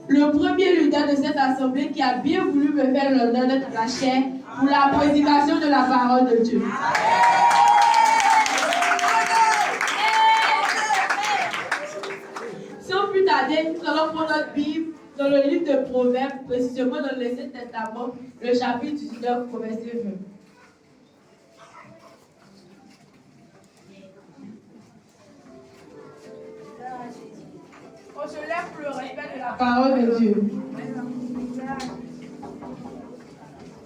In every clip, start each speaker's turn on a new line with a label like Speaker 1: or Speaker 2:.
Speaker 1: le premier leader de cette assemblée qui a bien voulu me faire l'honneur d'être à la chair pour la prédication de la parole de Dieu. Sans plus tarder, nous allons prendre notre Bible dans le livre de Proverbes, précisément dans l'Ancien Testament, le chapitre 19, verset 20. On se lève pour le respect de la parole de Dieu.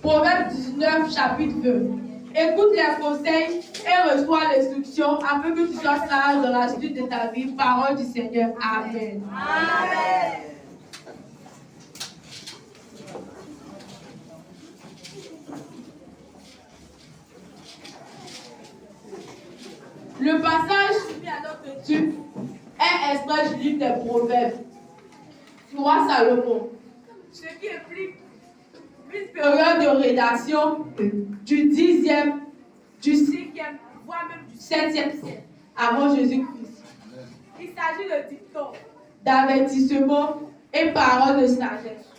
Speaker 1: Proverbe 19, chapitre 20. Écoute les conseils et reçois l'instruction afin que tu sois sage dans la suite de ta vie. Parole du Seigneur. Amen. Amen. Le passage soumis à notre étude est extrait du livre des Proverbes du roi Salomon, ce qui implique une période de rédaction du 10e, du 5e, voire même du 7e siècle avant Jésus-Christ. Il s'agit de dictons, d'avertissement et paroles de sagesse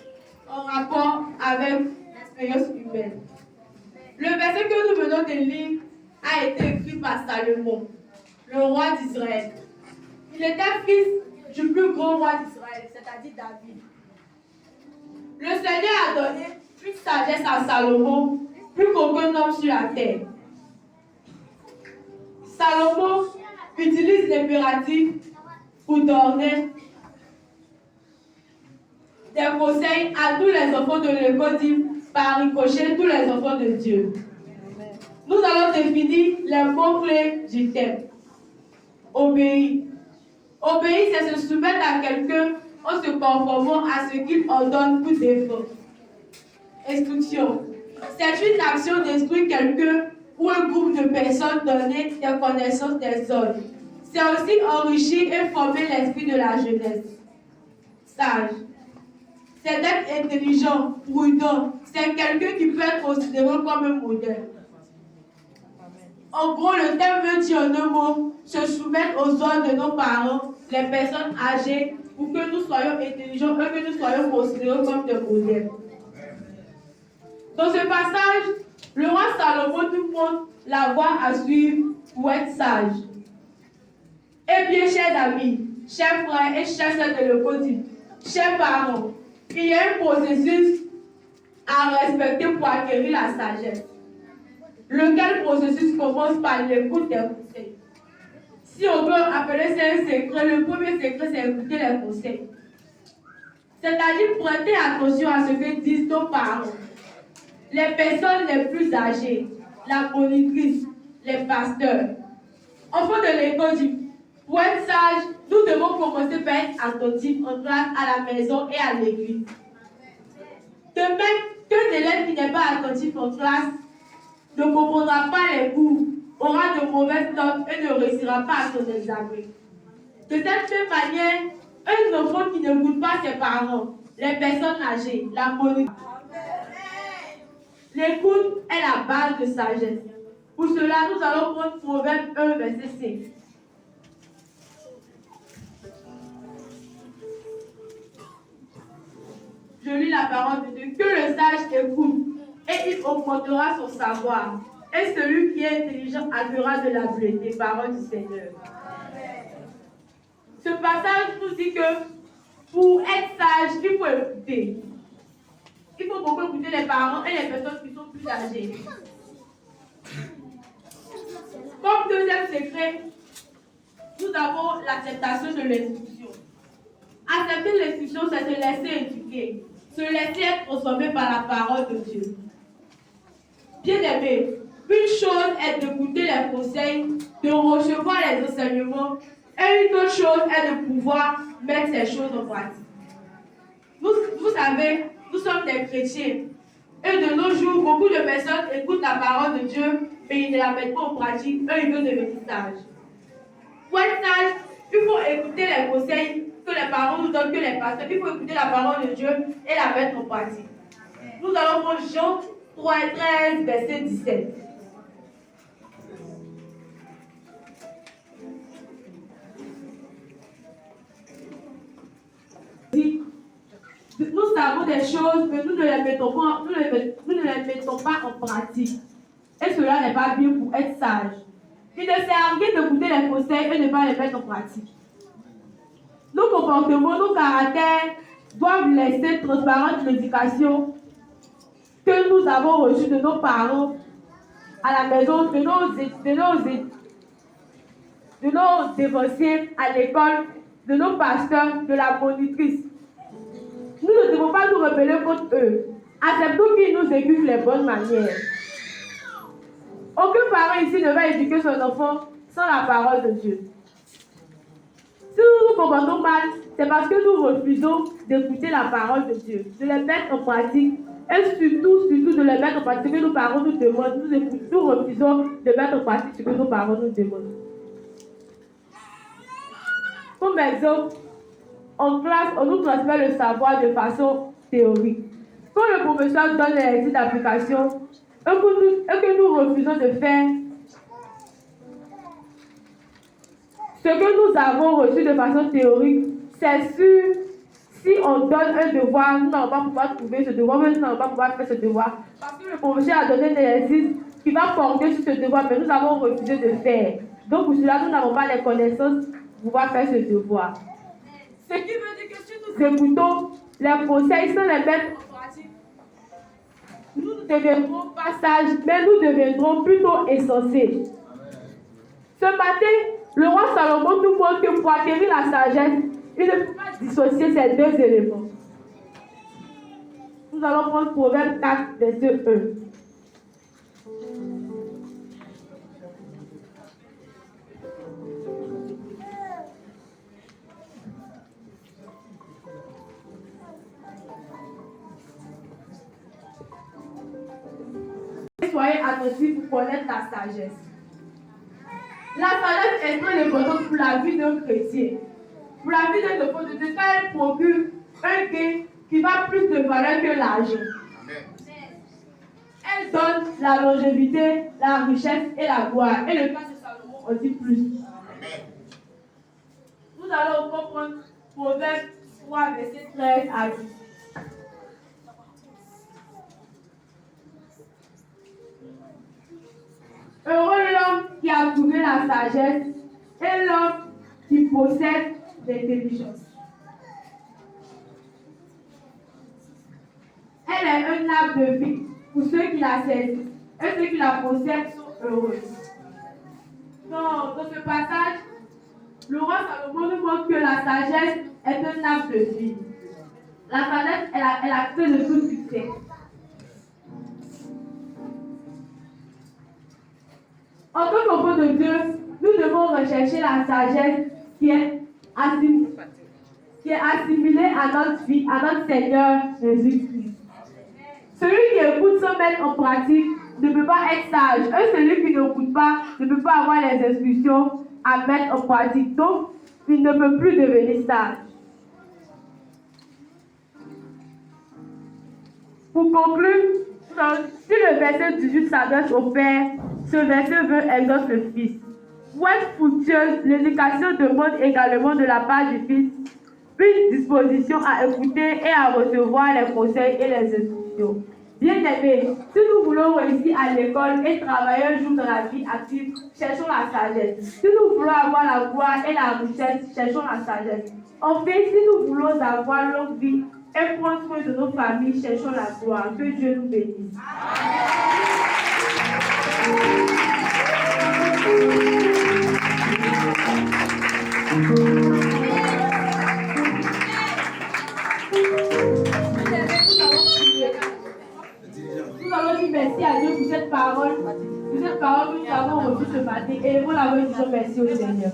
Speaker 1: en rapport avec l'expérience humaine. Le verset que nous venons de lire a été écrit par Salomon, le roi d'Israël. Il était fils du plus grand roi d'Israël, c'est-à-dire David. Le Seigneur a donné une sagesse à Salomon, plus qu'aucun homme sur la terre. Salomon utilise l'impératif pour donner des conseils à tous les enfants de l'école, par ricochet tous les enfants de Dieu. Nous allons définir les mots-clés du thème. Obéir. Obéir, c'est se soumettre à quelqu'un en se conformant à ce qu'il ordonne pour défendre. Instruction. C'est une action d'instruire quelqu'un ou un groupe de personnes donner des connaissances des autres. C'est aussi enrichir et former l'esprit de la jeunesse. Sage. C'est d'être intelligent, prudent. C'est quelqu'un qui peut être considéré comme un modèle. En gros, le thème veut dire en un mot, se soumettre aux ordres de nos parents, les personnes âgées, pour que nous soyons intelligents et que nous soyons considérés comme des modèles. Dans ce passage, le roi Salomon nous montre la voie à suivre pour être sage. Eh bien, chers amis, chers frères et chers sœurs de l'école, chers parents, il y a un processus à respecter pour acquérir la sagesse. Lequel processus commence par l'écoute des conseils. Si on peut appeler ça un secret, le premier secret, c'est écouter les conseils. C'est-à-dire prêter attention à ce que disent nos parents, les personnes les plus âgées, la monitrice, les pasteurs. Enfants de l'école dit, pour être sage, nous devons commencer par être attentifs en classe, à la maison et à l'église. De même qu'un élève qui n'est pas attentif en classe ne comprendra pas les cours, aura de mauvaises notes et ne réussira pas à son examen. De cette même manière, un enfant qui n'écoute pas ses parents, les personnes âgées, la monitrice, l'écoute est la base de sagesse. Pour cela, nous allons prendre Proverbe 1, verset 5. Je lis la parole de Dieu. Que le sage écoute, et il augmentera son savoir. Et celui qui est intelligent acquérera de l'habileté. Parole du Seigneur. Ce passage nous dit que pour être sage, il faut écouter. Il faut beaucoup écouter les parents et les personnes qui sont plus âgées. Comme deuxième secret, nous avons l'acceptation de l'instruction. Accepter l'instruction, c'est se laisser éduquer, se laisser être transformé par la parole de Dieu. Bien-aimé, une chose est d'écouter les conseils, de recevoir les enseignements, et une autre chose est de pouvoir mettre ces choses en pratique. Vous savez, nous sommes des chrétiens. Et de nos jours, beaucoup de personnes écoutent la parole de Dieu, mais ils ne la mettent pas en pratique. Eux, ils veulent devenir sages. Pour être sage, il faut écouter les conseils que les parents nous donnent, que les pasteurs. Il faut écouter la parole de Dieu et la mettre en pratique. Nous allons prendre Jean 3, 13, verset 17. savons des choses, mais nous ne les mettons pas en pratique. Et cela n'est pas bien pour être sage. Il ne sert à rien d'écouter les conseils et de ne pas les mettre en pratique. Nos comportements, nos caractères doivent laisser transparente l'éducation que nous avons reçue de nos parents à la maison, de nos dévotiers à l'école, de nos pasteurs, de la monitrice. Nous ne devons pas nous rebeller contre eux. Acceptons qu'ils nous éduquent les bonnes manières. Aucun parent ici ne va éduquer son enfant sans la parole de Dieu. Si nous nous comportons mal, c'est parce que nous refusons d'écouter la parole de Dieu, de les mettre en pratique et surtout de les mettre en pratique ce que nos parents nous demandent. Nous refusons de mettre en pratique ce que nos parents nous demandent. Comme exemple, en classe, on nous transmet le savoir de façon théorique. Quand le professeur donne les exercices d'application et que nous refusons de faire ce que nous avons reçu de façon théorique, c'est sûr, si on donne un devoir, nous n'allons pas pouvoir trouver ce devoir, mais nous n'allons pas pouvoir faire ce devoir. Parce que le professeur a donné des exercices qui va porter sur ce devoir, mais nous avons refusé de faire. Donc pour cela, nous n'avons pas les connaissances pour pouvoir faire ce devoir. Ce qui veut dire que si nous écoutons les conseils sans les mettre en pratique, nous ne deviendrons pas sages, mais nous deviendrons plutôt insensés. Ce matin, le roi Salomon nous montre que pour acquérir la sagesse, il ne faut pas dissocier ces deux éléments. Nous allons prendre Proverbe 4, verset 1. Soyez attentifs pour connaître la sagesse. La sagesse est très importante pour la vie d'un chrétien. Pour la vie d'un enfant de Dieu, car elle procure un gain qui va plus de valeur que l'argent. Elle donne la longévité, la richesse et la gloire. Et le cas de Salomon en dit plus. Nous allons comprendre Proverbe 3, verset 13 à 10. Heureux l'homme qui a trouvé la sagesse et l'homme qui possède l'intelligence. Elle est un arbre de vie pour ceux qui la saisissent et ceux qui la possèdent sont heureux. Dans ce passage, le roi Salomon nous montre que la sagesse est un arbre de vie. La sagesse est la clé de tout succès. En tant qu'enfant de Dieu, nous devons rechercher la sagesse qui est assimilée à notre vie, à notre Seigneur Jésus-Christ. Celui qui écoute sans mettre en pratique ne peut pas être sage. Et celui qui n'écoute pas ne peut pas avoir les instructions à mettre en pratique. Donc, il ne peut plus devenir sage. Pour conclure, si le verset 18 s'adresse au Père, ce verset veut exhorter le Fils. Pour être fructueuse, l'éducation demande également de la part du Fils une disposition à écouter et à recevoir les conseils et les instructions. Bien-aimés, si nous voulons réussir à l'école et travailler un jour dans la vie active, cherchons la sagesse. Si nous voulons avoir la gloire et la richesse, cherchons la sagesse. Enfin, si nous voulons avoir longue vie et prendre soin de nos familles, cherchons la gloire. Que Dieu nous bénisse. Nous allons dire merci à Dieu pour cette parole que nous avons reçue ce matin. Et nous l'avons dit merci au Seigneur.